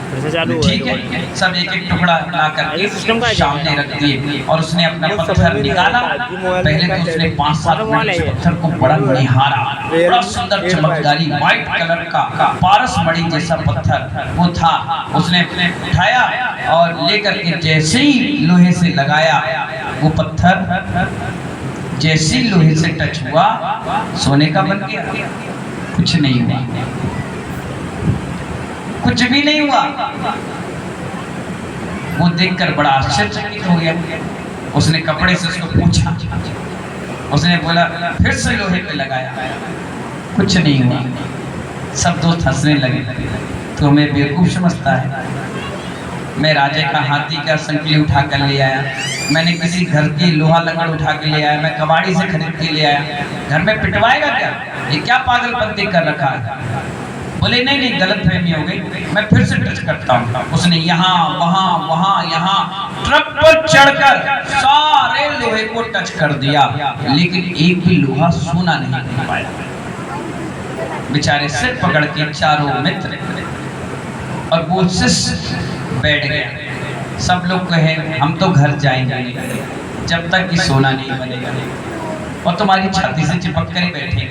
ठीक है, सब एक एक टुकड़ा ला करके सामने रख दिए और उसने अपना पत्थर निकाला। पहले तो उसने 5-7 मिनट उस पत्थर को बड़ा निहारा, बड़ा सुंदर चमकदारी व्हाइट कलर का पारस मणि जैसा पत्थर वो था। उसने उठाया और लेकर के जैसे ही लोहे से लगाया, वो पत्थर जैसे ही लोहे से टच हुआ सोने का बन गया। कुछ नहीं हुआ, कुछ भी नहीं हुआ। वो देखकर बड़ा आश्चर्यचकित हो गया। उसने कपड़े से उसको पूछा, उसने बोला फिर से लोहे पे लगाया, कुछ नहीं हुआ। सब दोस्त हंसने लगे। तो हमें बेवकूफ समझता है। मैं राजे का हाथी का संकली उठा कर ले आया, मैंने किसी घर की लोहा लकड़ उठा के ले आया, मैं कबाड़ी से खरीद के ले आया, घर में पिटवाएगा क्या? ये क्या पागलपंती कर रखा है? बोले नहीं नहीं, गलत फहमी हो गई, मैं फिर से टच करता हूँ। उसने यहाँ वहाँ वहाँ यहाँ ट्रक पर चढ़कर सारे लोहे को टच कर दिया, लेकिन एक भी लोहा सोना नहीं कर पाया। बेचारे सिर पकड़ के चारों मित्र और वो शिष्य बैठ गया। सब लोग कहे हम तो घर जाएंगे जब तक कि सोना नहीं बनेगा, और तुम्हारी छाती से चिपक कर ही बैठे,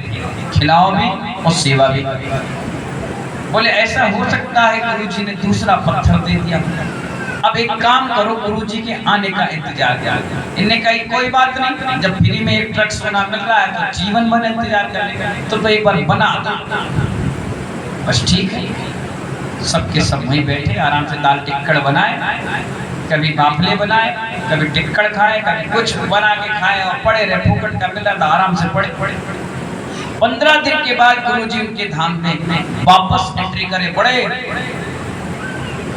खिलाओ भी और सेवा भी। बोले ऐसा हो सकता है गुरुजी ने दूसरा पत्थर दे दिया। अब एक काम करो, गुरुजी के आने का इंतजार करो। इनने कही कोई बात नहीं, जब फ्री में एक ट्रक सोना मिल रहा है तो जीवन भर इंतजार करेगा, तो एक बार बना दो। बस ठीक है, सबके सब वहीं बैठे आराम से दाल टिक्कड़ बनाए, कभी बाफले बनाए, कभी टिक्कड़ खाए, कभी कुछ बना के खाए और पड़े रहे। फूकट का मिला था, आराम से पड़े। 15 दिन के बाद गुरुजी उनके धाम में वापस एंट्री करे, बड़े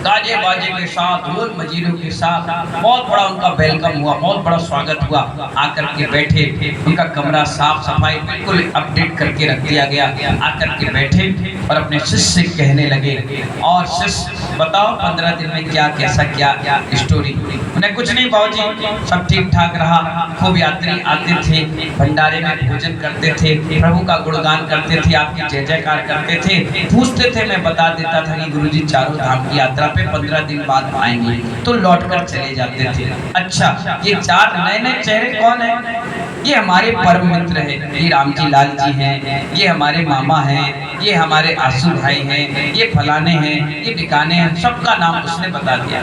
गाजे बाजे के साथ, ढोल मजीरों के साथ बहुत बड़ा उनका वेलकम हुआ, बहुत बड़ा स्वागत हुआ। आकर के बैठे, उनका कमरा साफ सफाई बिल्कुल अपडेट करके रख दिया गया। आकर के बैठे और अपने शिष्य से कहने लगे, और शिष्य बताओ 15 दिन में क्या कैसा क्या स्टोरी? उन्हें कुछ नहीं बाबूजी, सब ठीक ठाक रहा। खूब यात्री आते थे, भंडारे में भोजन करते थे, प्रभु का गुणगान करते थे, आपकी जय जयकार करते थे। पूछते थे, मैं बता देता था कि गुरुजी चारों धाम की यात्रा पे 15 दिन बाद आएंगे, तो लौटकर चले जाते थे। अच्छा, ये 4 नए नए चेहरे कौन है? ये हमारे परम मित्र हैं, ये रामजी लाल जी हैं, ये हमारे मामा हैं, ये हमारे आंसू भाई हैं, ये फलाने हैं, ये ठिकाने हैं, सबका नाम उसने बता दिया।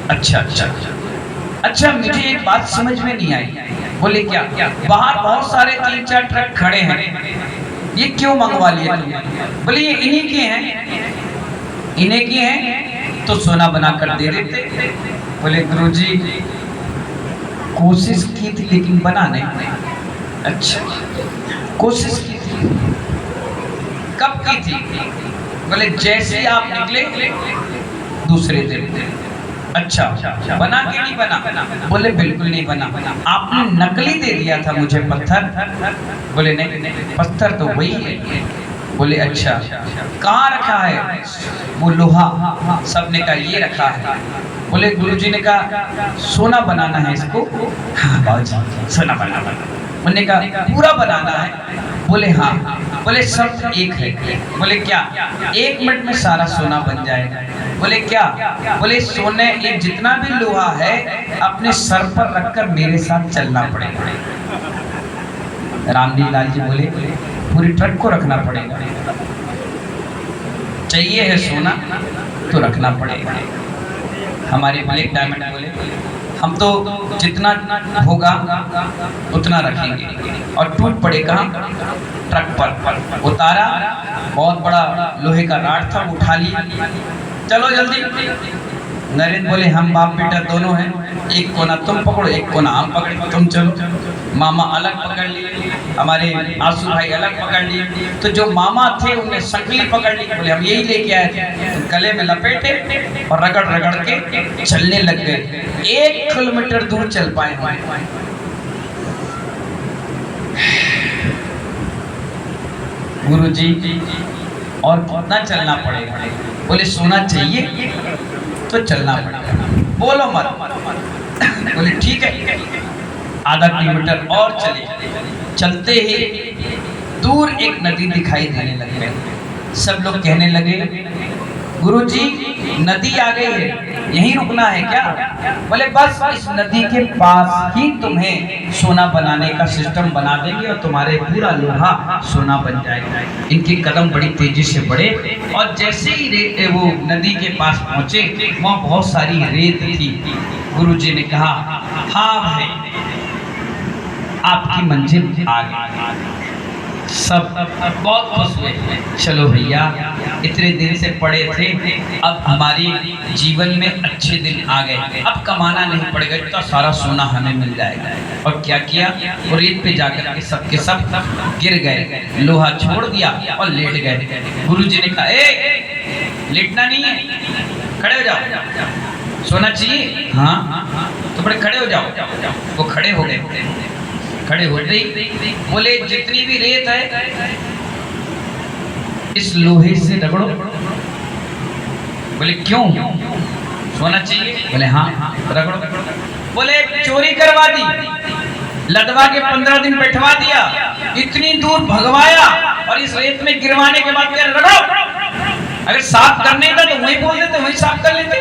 अच्छा अच्छा अच्छा, मुझे एक बात समझ में नहीं आई। बोले क्या? बाहर बहुत सारे 3-4 ट्रक खड़े हैं, ये क्यों मंगवा लिया तुमने? बोले ये इन्हीं के हैं, इन्हीं के हैं तो सोना बना कर दे देते। बोले गुरुजी कोशिश की थी लेकिन बना नहीं। अच्छा, कोशिश की थी, कब की थी? बोले जैसे आप निकले दूसरे दिन। अच्छा, बना कि नहीं बना? बोले बिल्कुल नहीं बना, आपने नकली दे दिया था मुझे पत्थर। बोले नहीं, पत्थर तो वही है। बोले अच्छा, कहाँ रखा है वो लोहा? सबने कहा ये रखा है। बोले गुरुजी ने कहा सोना बनाना है इसको। हाँ बाबूजी, सोना बनाना। उन्होंने कहा पूरा बनाना है? बोले हाँ। बोले शर्त एक है। बोले क्या? 1 मिनट में सारा सोना बन जाएगा। बोले क्या? बोले सोने ये जितना भी लोहा है अपने सर पर रखकर मेरे साथ चलना पड़ेगा। रामजी लाल जी बोले पूरी ट्रक को रखना पड़ेगा, चाहिए है सोना तो रखना पड़ेगा। हमारे ब्लैक डायमंड बोले हम तो जितना होगा उतना रखेंगे, और टूट पड़े कहाँ? ट्रक पर। उतारा, बहुत बड़ा लोहे का राड था, उठा लिया, चलो जल्दी। नरेंद्र बोले हम बाप बेटा दोनों हैं, एक कोना तुम पकड़ो, एक कोना हम पकड़ो, तुम चलो। मामा अलग पकड़ लिए, हमारे आंसू भाई अलग पकड़ लिए। तो जो मामा थे उन्हें संकली पकड़ ली। बोले हम यही लेके आए थे। तो गले में लपेटे और रगड़ रगड़ के चलने लग गए। 1 किलोमीटर दूर चल पाए हमारे। गुरुजी और कितना चलना पड़ेगा? बोले सोना चाहिए तो चलना पड़ेगा, बोलो मत। बोले ठीक है। आधा किलोमीटर और चले। चलते ही दूर एक नदी दिखाई देने लग गई। सब लोग कहने लगे गुरुजी नदी आ गई है, यहीं रुकना है क्या? बोले बस इस नदी के पास ही तुम्हें सोना बनाने का सिस्टम बना देंगे और तुम्हारे पूरा लोहा सोना बन जाएगा। इनके कदम बड़ी तेजी से बढ़े और जैसे ही वो नदी के पास पहुंचे वहाँ बहुत सारी रेत थी। गुरुजी ने कहा हाँ भाई आपकी मंजिल आ गई। सब बहुत खुश हुए। चलो भैया इतने दिन से पड़े थे, अब हमारी जीवन में अच्छे दिन आ गए, अब कमाना नहीं पड़ेगा, इतना सारा सोना हमें मिल जाएगा। और क्या किया, वो रेत पे जाकर के सब गिर गए, लोहा छोड़ दिया और लेट गए। गुरुजी ने कहा ए लेटना नहीं है, खड़े हो जाओ, सोना चाहिए? हाँ तो बड़े खड़े हो जाओ। वो खड़े हो गए। खड़े होते ही बोले जितनी भी रेत है इस लोहे से रगड़ो। बोले क्यों, सोना चाहिए? बोले हाँ रगड़ो। बोले चोरी करवा दी, लदवा के 15 दिन बैठवा दिया, इतनी दूर भगवाया और इस रेत में गिरवाने के बाद रगड़ो। अगर साफ करने का तो वही बोल देते, वही साफ कर लेते।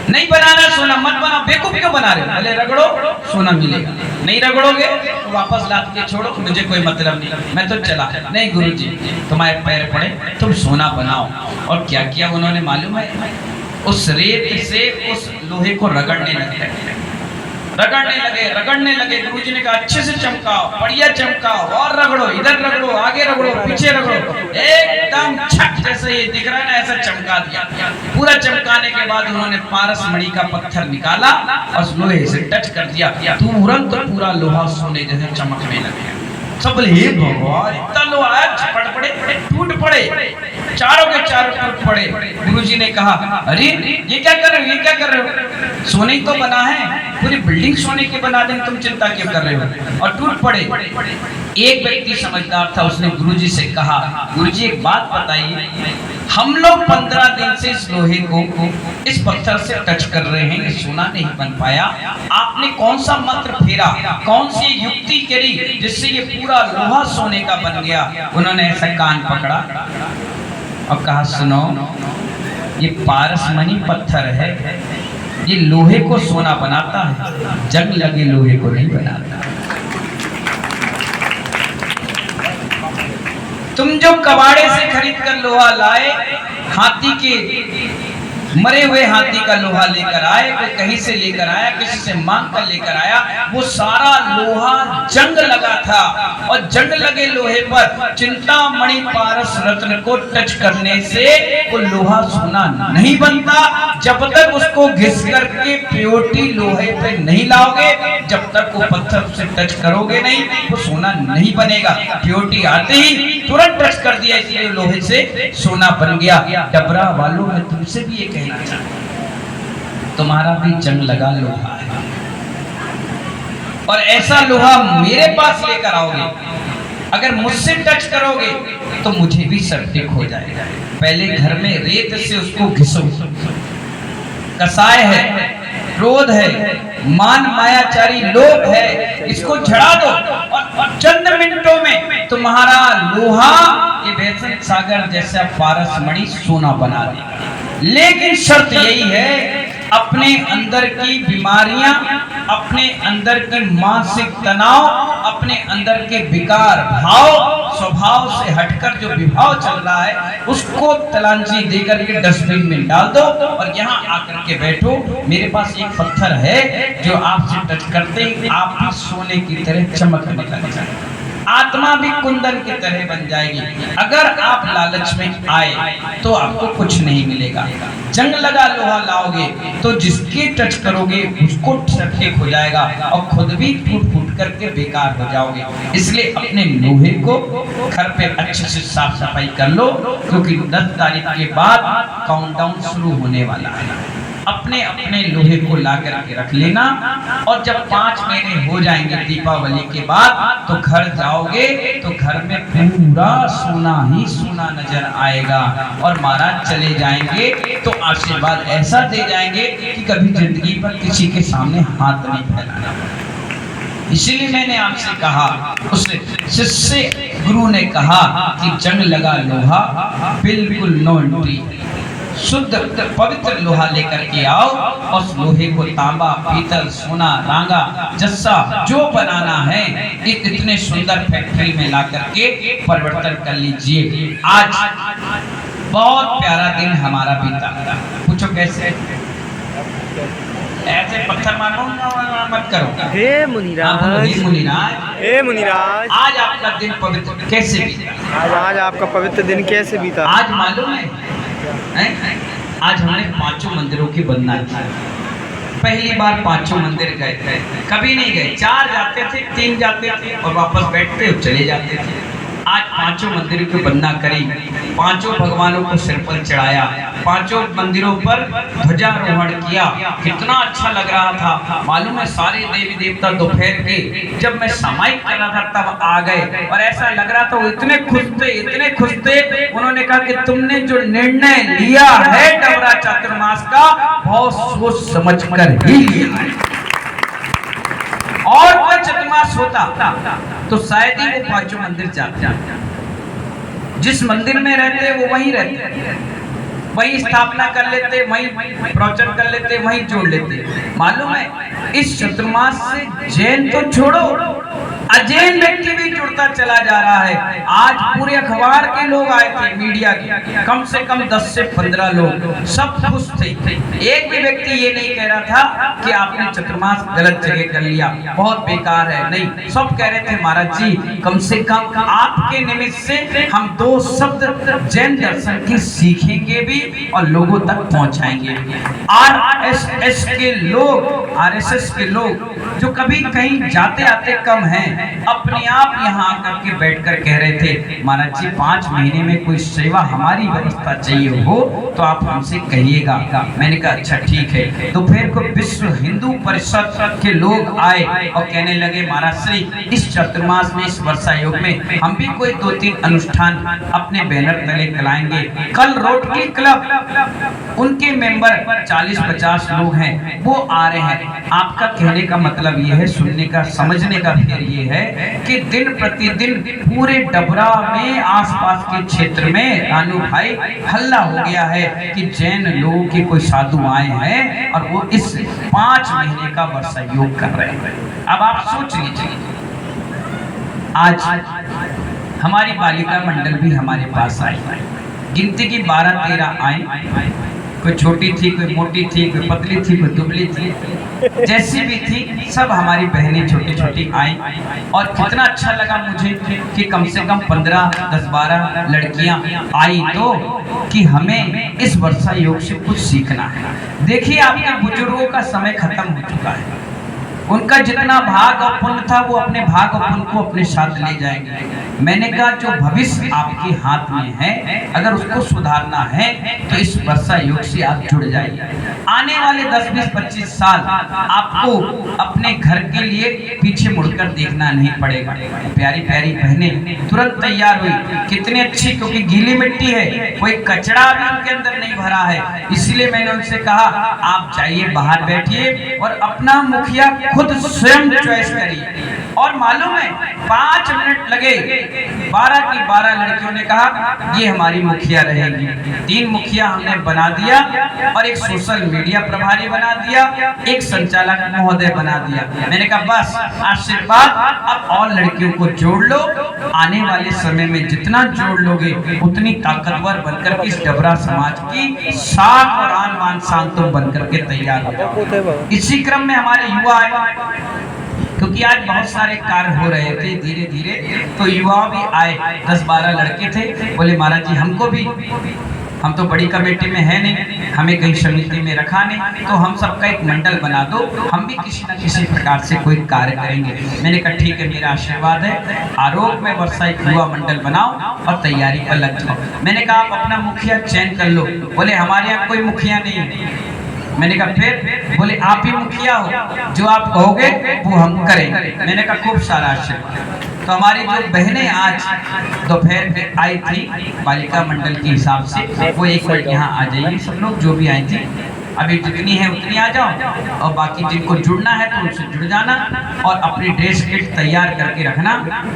नहीं बनाना सोना मत बनाओ, बेवकूफ क्यों बना रहे हो? बोले रगड़ो सोना मिलेगा, नहीं रगड़ोगे तो वापस लाद के छोड़ो, मुझे कोई मतलब नहीं, मैं तो चला। नहीं गुरुजी तुम्हारे पैर पड़े, तुम सोना बनाओ। और क्या किया उन्होंने मालूम है, उस रेत से उस लोहे को रगड़ने लगे। गुरुजी ने कहा अच्छे से चमकाओ, बढ़िया चमकाओ, और रगड़ो, इधर रगड़ो, आगे रगड़ो, पीछे रगड़ो, एकदम छक जैसे ये दिख रहा है ना ऐसा चमका दिया। पूरा चमकाने के बाद उन्होंने पारस मणि का पत्थर निकाला और लोहे से टच कर दिया, तुरंत पूरा लोहा सोने जैसे चमकने लगे। सब बोले हे भगवान इतना लोहा आया, झपट पड़े, टूट पड़े, चारों के चारों टूट पड़े। गुरुजी ने कहा अरे ये क्या कर रहे हो, ये क्या कर रहे हो? सोने ही तो बना है, पूरी बिल्डिंग सोने की बना देंगे, तुम चिंता क्यों कर रहे हो? और टूट पड़े। एक व्यक्ति समझदार था, उसने गुरुजी से कहा गुरुजी एक बात बताइए, हम लोग 15 दिन से इस लोहे को इस पत्थर से टच कर रहे हैं, ये सोना नहीं बन पाया, आपने कौन सा मंत्र फेरा, कौन सी युक्ति करी जिससे ये पूरा लोहा सोने का बन गया? उन्होंने ऐसा कान पकड़ा और कहा सुनो ये पारसमणि पत्थर है, ये लोहे को सोना बनाता है, जंग लगे लोहे को नहीं बनाता। तुम जो कबाड़े से खरीद कर लोहा लाए, हाथी के मरे हुए हाथी का लोहा लेकर आए, कोई कहीं से लेकर आया, किसी से मांग कर लेकर आया, वो सारा लोहा जंग लगा था। और जंग लगे लोहे पर चिंतामणि पारस रत्न को टच करने से वो लोहा सोना नहीं बनता। जब तक उसको घिस करके प्योरिटी लोहे पे नहीं लाओगे, जब तक वो पत्थर से टच करोगे नहीं, वो सोना नहीं बनेगा। प्योरिटी आते ही तुरंत टच कर दिया, इसलिए लोहे से सोना बन गया। डबरा वालों में तुमसे भी ये कहना चाहता हूं, तुम्हारा भी जंग लगा लोहा है, और ऐसा लोहा मेरे पास लेकर आओगे, अगर मुझसे टच करोगे तो मुझे भी सर्टिक हो जाएगा। पहले घर में रेत से उसको घिसो, कसाय है, क्रोध है, मान मायाचारी लोभ है, इसको झड़ा दो और चंद मिनटों में तुम्हारा लोहा ये वैसे सागर जैसा पारसमणि सोना बना देगा। लेकिन शर्त यही है, अपने अंदर की बीमारियां, अपने अंदर के मानसिक तनाव, अपने अंदर के विकार भाव, स्वभाव से हटकर जो विभाव चल रहा है उसको तलांजी देकर के डस्टबिन में डाल दो और यहाँ आकर के बैठो। मेरे पास एक पत्थर है जो आपसे टच करते ही आप भी सोने की तरह चमकने लग जाए, आत्मा भी कुंदन की तरह बन जाएगी। अगर आप लालच में आए तो आपको कुछ नहीं मिलेगा। जंग लगा लोहा लाओगे तो जिसके टच करोगे उसको ठीक हो जाएगा और खुद भी टूट फूट करके बेकार हो जाओगे। इसलिए अपने लोहे को घर पे अच्छे से साफ सफाई कर लो, क्योंकि 10 तारीख के बाद काउंटडाउन शुरू होने वाला है। अपने अपने लोहे को ला करके रख लेना, और जब 5 महीने हो जाएंगे दीपावली के बाद तो घर जाओगे तो घर में पूरा सोना ही सोना नजर आएगा। और महाराज चले जाएंगे तो आशीर्वाद ऐसा दे जाएंगे कि कभी जिंदगी पर किसी के सामने हाथ नहीं फैलाना। इसीलिए मैंने आपसे कहा, उस शिष्य गुरु ने कहा कि जंग लगा लोहा बिल्कुल नो एंट्री, शुद्ध पवित्र लोहा लेकर के आओ, और उस लोहे को तांबा, पीतल, सोना, रांगा, जस्सा जो बनाना है इतने सुंदर फैक्ट्री में ला करके परिवर्तन कर लीजिए। आज बहुत प्यारा दिन हमारा बीता। पूछो कैसे? ऐसे पत्थर मारो मत करो। हे मुनिराज, हे मुनिराज, हे मुनिराज, आज आपका दिन पवित्र कैसे बीता? आज आपका पवित्र दिन कैसे बीता? आज मालूम है, आज हमने 5 मंदिरों की वंदना की। पहली बार 5 मंदिर गए थे, कभी नहीं गए। 4 जाते थे, 3 जाते थे और वापस बैठते और चले जाते थे। आज 5 मंदिरों की वंदना करी, 5 भगवानों को सिर पर चढ़ाया, 5 मंदिरों पर ध्वजारोहण किया। कितना अच्छा लग रहा था। मालूम है, सारे देवी देवता दोपहर के जब मैं सामायिक कर रहा था तब आ गए, और ऐसा लग रहा था वो इतने खुश थे। उन्होंने कहा कि तुमने जो निर्णय लिया है डबरा चातुर्मास का, बहुत सोच समझ कर ही लिया है। और कोई चातुर्मास होता तो शायद ही वो 5 मंदिर जाते। जिस मंदिर में रहते वो वहीं रहते, वहीं स्थापना कर लेते, वहीं प्रवचन कर लेते, वहीं जोड़ लेते। मालूम है, इस चातुर्मास से जैन तो छोड़ो, अजैन व्यक्ति भी जुड़ता चला जा रहा है। आज पूरे अखबार के लोग आए थे, मीडिया के कम से कम 10 से 15 लोग, सब खुश थे। एक भी व्यक्ति ये नहीं कह रहा था कि आपने चातुर्मास गलत जगह कर लिया, बहुत बेकार है। नहीं, सब कह रहे थे महाराज जी कम से कम आपके निमित्त से हम 2 शब्द जैन दर्शन की सीखेंगे भी और लोगों तक पहुंचाएंगे। आरएसएस के लोग जो कभी कहीं जाते आते कम हैं, अपने आप यहाँ आकर के बैठकर कह रहे थे महाराज जी 5 महीने में कोई सेवा हमारी व्यवस्था चाहिए हो तो आप हमसे कहिएगा। मैंने कहा अच्छा ठीक है। दोपहर को विश्व हिंदू परिषद के लोग आए और कहने लगे महाराज श्री इस चातुर्मास में, इस वर्षा योग में हम भी कोई 2-3 अनुष्ठान अपने बैनर तले चलाएंगे। कल रोटरी क्लब उनके मेंबर 40-50 लोग हैं, वो आ रहे हैं। आपका कहने का मतलब ये है, सुनने का समझने का फिर ये है कि दिन प्रतिदिन पूरे डबरा में आसपास के क्षेत्र में रानू भाई हल्ला हो गया है कि जैन लोगों के कोई साधु आए हैं और वो इस 5 महीने का वर्षा योग कर रहे हैं। अब आप सोच लीजिए, आज हमारी बालिका मंडल भी हमारे पास आई, गिनती की 12-13 आए। कोई छोटी थी, कोई मोटी थी, कोई पतली थी, कोई दुबली थी, जैसी भी थी सब हमारी बहनें छोटी छोटी आई। और कितना अच्छा लगा मुझे कि कम से कम 15, 10, 12 लड़कियां आई तो कि हमें इस वर्षा योग से कुछ सीखना है। देखिए, आपके बुजुर्गों का समय खत्म हो चुका है। उनका जितना भाग और पुण्य था वो अपने भाग और पुण्य को अपने साथ ले जाएंगे। मैंने कहा जो भविष्य आपके हाथ में है, अगर उसको सुधारना है तो इस वर्षा योग से आप जुड़ जाइए। आने वाले 10, 20, 25 साल आपको अपने घर के लिए पीछे मुड़कर देखना नहीं पड़ेगा। प्यारी प्यारी बहनें तुरंत तैयार हुई, कितनी अच्छी, क्योंकि गीली मिट्टी है, कोई कचरा भी उनके अंदर नहीं भरा है। इसलिए मैंने उनसे कहा आप जाइए, बाहर बैठिए और अपना मुखिया खुद स्वयं चॉइस करिए। और मालूम है 5 मिनट लगे, 12 की 12 लड़कियों ने कहा ये हमारी मुखिया रहेगी। 3 मुखिया हमने बना दिया और एक सोशल मीडिया प्रभारी बना दिया, एक संचालक महोदय बना दिया। मैंने कहा बस आशीर्वाद, अब और लड़कियों को जोड़ लो। आने वाले समय में जितना जोड़ लोगे उतनी ताकतवर बनकर इस डबरा समाज की शान और आन बान शान तुम बनकर के तैयार हो जाओ। इसी क्रम में हमारे युवा आए, क्योंकि आज बहुत सारे कार्य हो रहे थे धीरे धीरे, तो युवा भी आए। 10-12 लड़के थे, बोले महाराज जी हमको भी, हम तो बड़ी कमेटी में है नहीं, हमें कहीं समिति में रखा नहीं, तो हम सबका एक मंडल बना दो, हम भी किसी न किसी प्रकार से कोई कार्य करेंगे। मैंने कहा ठीक है, मेरा आशीर्वाद है, आरोप में वर्षा एक युवा मंडल बनाओ और तैयारी पर लग जाओ। मैंने कहा आप अपना मुखिया चयन कर लो। बोले हमारे यहाँ कोई मुखिया नहीं है। मैंने कहा फिर? बोले आप ही मुखिया हो, जो आप कहोगे वो हम करेंगे। मैंने कहा खूब सारा आशीर्वाद। तो हमारी जो बहनें आज दोपहर में आई थी बालिका मंडल के हिसाब से, वो एक मिनट यहाँ आ जाइए सब लोग जो भी आई थी। अभी जितनी है उतनी आ जाओ, और बाकी जिनको जुड़ना है तो उनसे जुड़ जाना, और अपनी ड्रेस किट तैयार करके रखना।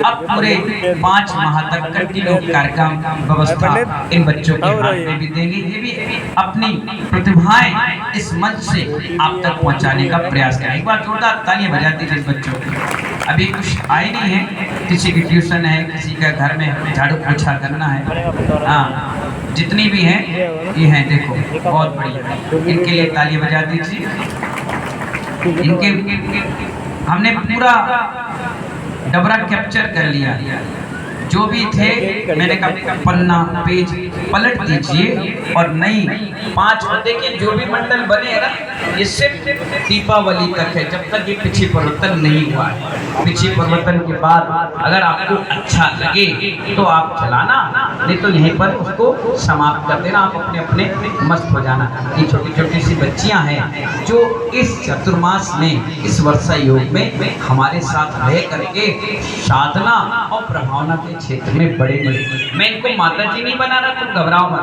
अब पूरे 5 माह तक कंटिन्यू कार्यक्रम व्यवस्था इन बच्चों के हाथ में भी देंगे। ये भी अपनी प्रतिभाएं इस मंच से आप तक पहुंचाने का प्रयास करें। एक बार जोरदार तालियां बजा दीजिए इस बच्चों को। अभी कुछ आए नहीं है, किसी की ट्यूशन है, किसी का घर में झाड़ू पोछा करना है। हाँ, जितनी भी हैं ये हैं, देखो बहुत बढ़िया, इनके लिए तालियां बजा दीजिए। इनके हमने पूरा डबरा कैप्चर कर लिया, जो भी थे मैंने कहा पन्ना पेज पलट दीजिए और नई 5 देखिए जो भी मंडल बने हैं ना, ये सिर्फ दीपावली तक है, जब तक ये पिछी परिवर्तन नहीं हुआ है। पिछी परिवर्तन के बाद अगर आपको अच्छा लगे तो आप चलाना, नहीं तो यहीं पर उसको समाप्त कर देना, आप अपने अपने मस्त हो जाना। ये छोटी छोटी सी बच्चियां हैं जो इस चतुर्मास में, इस वर्षा योग में हमारे साथ रह करके साधना और प्रभावना के क्षेत्र में बड़े बड़े, मैं इनको माता जी नहीं बना रहा, तुम घबराओ मत,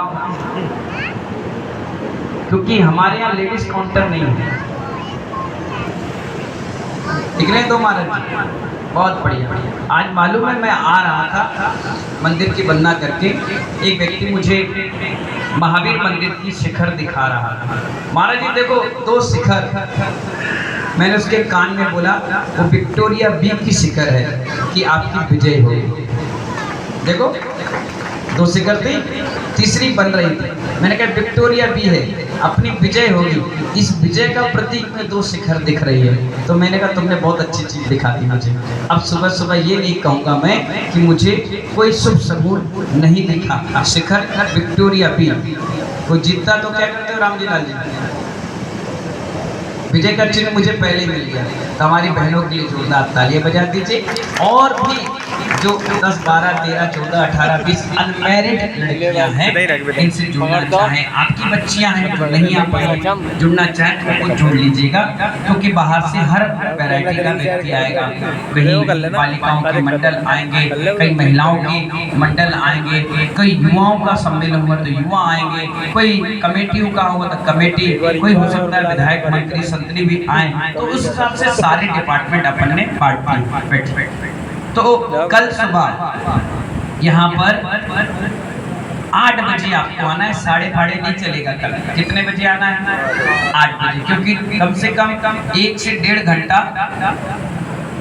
क्योंकि हमारे यहाँ लेडीज काउंटर नहीं है। दिख रहे तो महाराज जी, बहुत बढ़िया। आज मालूम है मैं आ रहा था मंदिर की वंदना करके, एक व्यक्ति मुझे महावीर मंदिर की शिखर दिखा रहा था। महाराज जी देखो 2 शिखर, मैंने उसके कान में बोला वो विक्टोरिया बी की शिखर है कि आपकी विजय होगी। देखो 2 शिखर थी, तीसरी बन रही थी, मैंने कहा विक्टोरिया बी है, अपनी विजय होगी। इस विजय का प्रतीक में 2 शिखर दिख रही है, तो मैंने कहा तुमने बहुत अच्छी चीज दिखा दी मुझे। अब सुबह सुबह ये नहीं कहूँगा मैं कि मुझे कोई शुभ सबूत नहीं दिखा। शिखर विक्टोरिया बी, वो जीतता तो क्या करते हो राम जी लाल जी, विजय का चिन्ह मुझे पहले मिल गया। तो हमारी बहनों के लिए जोरदार तालियां बजा दीजिए। और भी जो 10, 12, 13, 14, 18, 20 अनमैरिड लड़कियां हैं, इनसे जुड़ना चाहें, आपकी बच्चियां हैं जो नहीं आ पाई, जुड़ना चाहें तो उनको जोड़ लीजिएगा, क्योंकि बाहर से हर वैरायटी का व्यक्ति आएगा। कहीं बालिकाओं के मंडल आएंगे, कई महिलाओं के मंडल आएंगे, कई युवाओं का सम्मेलन हुआ तो युवा आएंगे, कोई कमेटियों का हुआ तो कमेटी, कोई हो सकता है विधायक मंत्री संतरी भी आए, तो उस हिसाब से सारे डिपार्टमेंट अपन ने पार्टिसिपेट। तो कल सुबह यहाँ पर 8 बजे आपको आना है, 8:30 नहीं चलेगा कल। कितने बजे आना है? 8 बजे, क्योंकि कम से कम 1 से 1.5 घंटा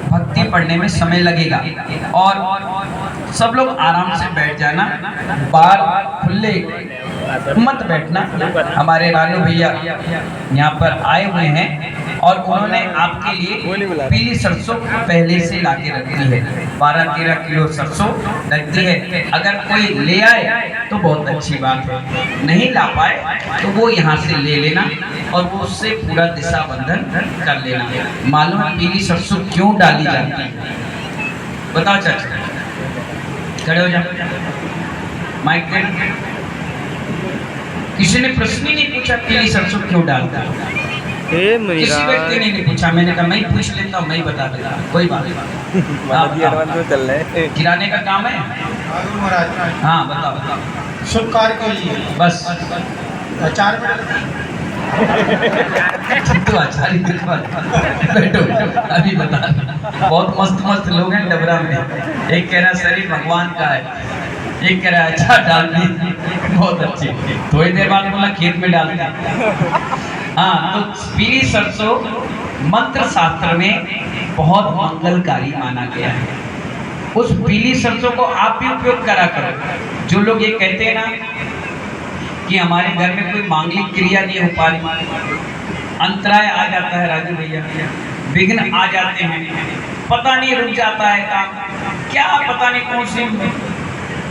भक्ति पढ़ने में समय लगेगा। और सब लोग आराम से बैठ जाना, बार खुले मत बैठना। हमारे रानू भैया यहाँ पर आए हुए हैं और उन्होंने आपके लिए पीली सरसों पहले से ला के रखी है, 12-13 किलो सरसों रखती है। अगर कोई ले आए तो बहुत अच्छी बात है, नहीं ला पाए तो वो यहाँ से ले लेना और वो उससे पूरा दिशा बंधन कर लेना। मालूम है पीली सरसों क्यों डाली जाती है? बताओ चाचा, खड़े हो जाओ, माइक। किसी ने प्रश्न ही नहीं पूछा पीली सरसों क्यों डालता है, किसी व्यक्ति ने नहीं पूछा। मैंने कहा मैं पूछ लेता हूँ, मैं बता देता हूँ, कोई बात नहीं। किराने का काम है? हाँ बताओ। शुभ कार्य के लिए बस 4 मिनट तो आचार्य बैठो, अभी बता। बहुत मस्त लोग हैं डबरा में। एक कह रहा शरीर भगवान का है, एक कह रहा है अच्छा डाल दी, बहुत अच्छी। थोड़ी देर बाद बोला खेत में डाल दी। हाँ, तो पीली सरसों मंत्र शास्त्र में बहुत मंगलकारी माना गया है। उस पीली सरसों को आप भी उपयोग करा करो। जो लोग ये कहते हैं ना कि हमारे घर में कोई मांगलिक क्रिया नहीं हो पा रही, अंतराय आ जाता है राजू भैया, विघ्न आ जाते हैं, पता नहीं रुक जाता है काम, क्या पता नहीं कौन सी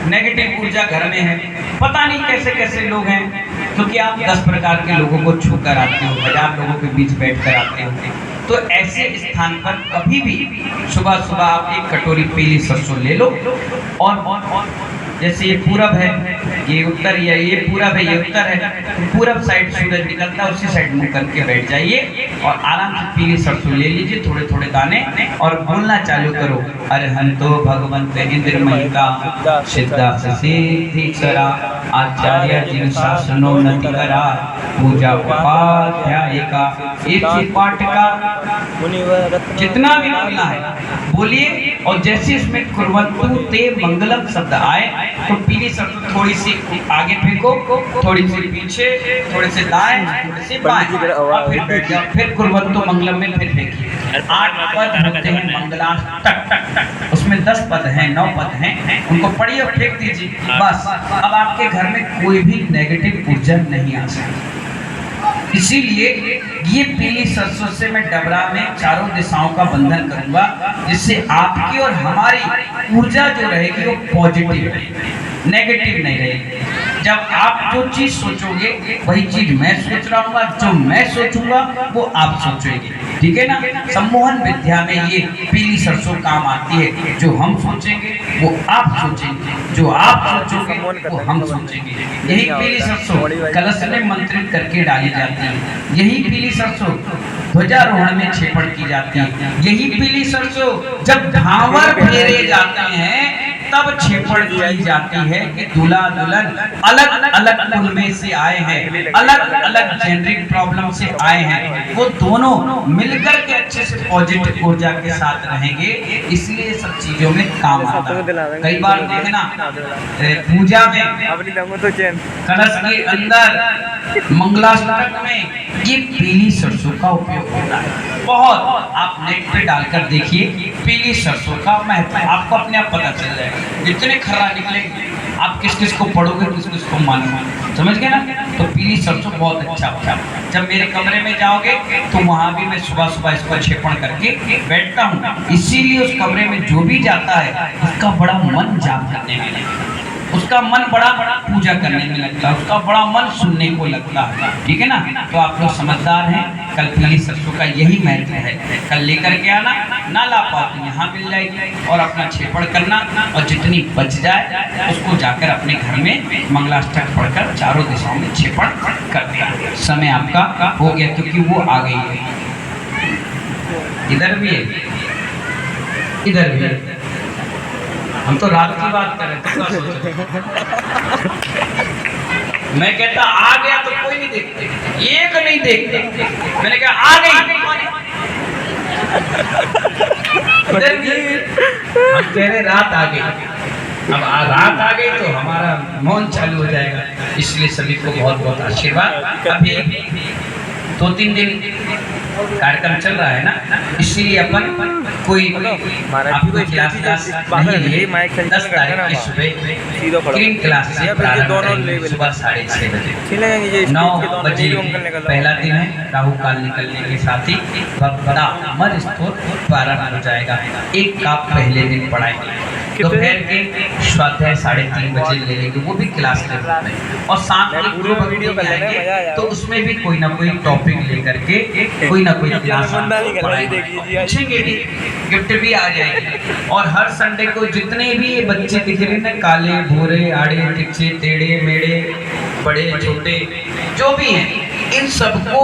नेगेटिव ऊर्जा घर में है, पता नहीं कैसे कैसे लोग हैं, क्योंकि आप 10 प्रकार के लोगों को छू कर आते हो, 1000 लोगों के बीच बैठ कर आते हो। तो ऐसे स्थान पर कभी भी सुबह सुबह आप एक कटोरी पीली सरसों ले लो और जैसे ये पूरब है, ये उत्तर, या ये पूरब है, ये उत्तर है, पूरब साइड सूरज निकलता है, उसी साइड मुंह करके बैठ जाइए और आराम से पीली सरसों ले लीजिए, थोड़े थोड़े दाने, और बोलना चालू करो, अरहंतो भगवंत इंद्रमयी का सिद्धा सिद्धि सरा आचार्य जिन शासनो नति करा पूजा उपाध्याय का एक ही पाठ का जितना भी बोलना है बोलिए। और जैसे इसमें कुर्वन्तु ते मंगलम शब्द आए तो पीली शब्द थोड़ी सी आगे फेंको, थोड़ी सी पीछे, थोड़े से दाएं, थोड़े से बाएं, और फिर कुर्वन्तु मंगलम में फिर फेंकिए। 8 पद होते हैं मंगलाष्टक, उसमें 10 पद हैं, 9 पद हैं, उनको पढ़िए और फेंक दीजिए बस। अब आपके घर में कोई भी नेगेटिव ऊर्जा नहीं आ सकती। इसीलिए ये पीली सरसों से मैं डबरा में चारों दिशाओं का बंधन करूंगा, जिससे आपकी और हमारी ऊर्जा जो रहेगी वो पॉजिटिव रहेगी, नेगेटिव नहीं रहेगी। जब आप जो चीज सोचोगे वही चीज मैं सोच रहा हूँ, जो मैं सोचूंगा वो आप सोचेंगे, ठीक है ना। सम्मोहन विद्या में ये पीली सरसों काम आती है। जो हम सोचेंगे वो आप सोचेंगे, जो आप सोचोगे वो हम सोचेंगे। यही पीली सरसों कलश में मंत्रित करके डाली जाती है, यही पीली सरसों ध्वजारोहण में छेपड़ की जाती है, यही पीली सरसों जब भावर फेरे जाते हैं तब छेपड़ की जाती है कि दूल्हा दुल्हन अलग अलग कुल में से आए हैं, अलग अलग जेनरिक प्रॉब्लम से आए हैं, वो दोनों मिलकर के अच्छे से पॉजिटिव ऊर्जा के साथ रहेंगे। इसलिए सब चीजों में काम आता है। कई बार देखना पूजा में कलश के अंदर मंगलाष्टक में ये पीली सरसों का उपयोग होता है बहुत। आप नेट पे डालकर देखिए पीली सरसों का महत्व, आपको अपने आप पता चल जाएगा। इतने खर्रा निकलेंगे, आप किस किस को पढ़ोगे, किस किस को मानोगे, समझ गए ना। तो पीली सरसों बहुत अच्छा होता है। जब मेरे कमरे में जाओगे तो वहाँ भी मैं सुबह सुबह इसको छेपण करके बैठता हूँ। इसीलिए उस कमरे में जो भी जाता है उसका बड़ा मन जाग करने में लगता है, उसका मन बड़ा पूजा करने में लगता है, उसका बड़ा मन सुनने को लगता है, ठीक है ना। तो आप लोग समझदार हैं। कल पीली सरसों का यही महत्व है। कल लेकर के आना, ना ला पाओ तो यहाँ मिल जाएगी, और अपना छेपड़ करना, और जितनी बच जाए उसको जाकर अपने घर में मंगलाष्टक पढ़कर चारों दिशाओं में छेपड़ कर दिया। समय आपका हो गया क्योंकि वो आ गई है। इधर भी है, इधर भी है। हम तो रात की बात कर रहे थे। मैं कहता आ गया तो कोई नहीं देखते, एक नहीं देखते। मैंने कहा आ गई, इधर भी हम कह रहे रात आ गई। अब रात आ गई तो हमारा मौन चालू हो जाएगा। इसलिए सभी को बहुत बहुत आशीर्वाद। अभी 2-3 दिन कार्यक्रम चल रहा है ना, इसीलिए अपन कोई आपको क्लास नहीं लिए। 10 तारीख की सुबह क्रीम क्लास से सुबह 6:30 बजे 9 बजे पहला दिन है। राहु काल निकलने के साथ ही भगवदा अमर स्तोत्र प्रारंभ हो जाएगा। एक का पहले दिन पढ़ाएंगे, दोपहर के स्वाध्याय 3:30 बजे ले लेंगे, वो भी क्लास के रूप में। और शाम को ग्रुप वीडियो बनाएंगे तो उसमें भी कोई ना कोई टॉपिक लेकर के कोई ना कोई क्लास पूछेंगे भी, गिफ्ट भी आ जाएगी। और हर संडे को जितने भी ये बच्चे दिख रहे हैं, काले भूरे आड़े तिरछे टेढ़े मेढ़े बड़े छोटे जो भी हैं, इन सबको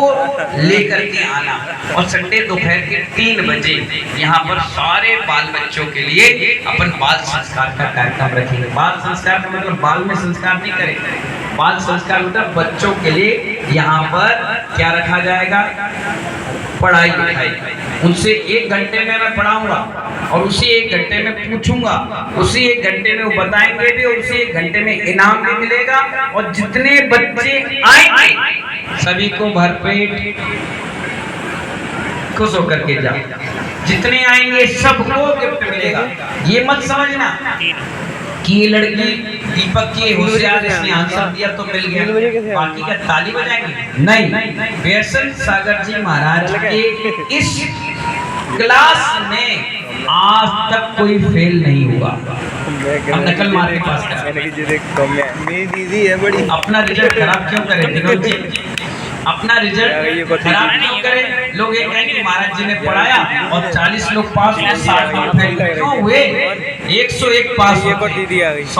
लेकर के आना। और संडे दोपहर के 3 बजे यहाँ पर सारे बाल बच्चों के लिए अपन बाल संस्कार का कार्यक्रम रखेंगे। बाल संस्कार का मतलब बाल में संस्कार नहीं करेंगे, बाल संस्कार मतलब बच्चों के लिए यहाँ पर क्या रखा जाएगा, पढ़ाई लिखाई। उनसे 1 घंटे में मैं पढ़ाऊंगा और उसी 1 घंटे में पूछूंगा, उसी 1 घंटे में वो बताएंगे भी, और उसी 1 घंटे में इनाम भी मिलेगा। और जितने बच्चे आएंगे सभी को भरपेट खुश होकर के जाओ। जितने आएंगे सबको गिफ्ट मिलेगा। ये मत समझना कि ये लड़की दीपक की होशियार, इसने आंसर दिया तो मिल गया, बाकी का ताली बजाएंगे। नहीं, बेसन सागर जी महाराज के इस क्लास में आज तक कोई फेल नहीं हुआ। हम नकल मार के पास मेरी दीदी है बड़ी। अपना रिजल्ट खराब क्यों करें विनोद जी, अपना रिजल्ट खराब क्यों करें। लोग ये कहेंगे महाराज जी ने पढ़ाया और 40 लोग पास हुए, 60 लोग फेल क्यों हुए। 101 पास हुए, 100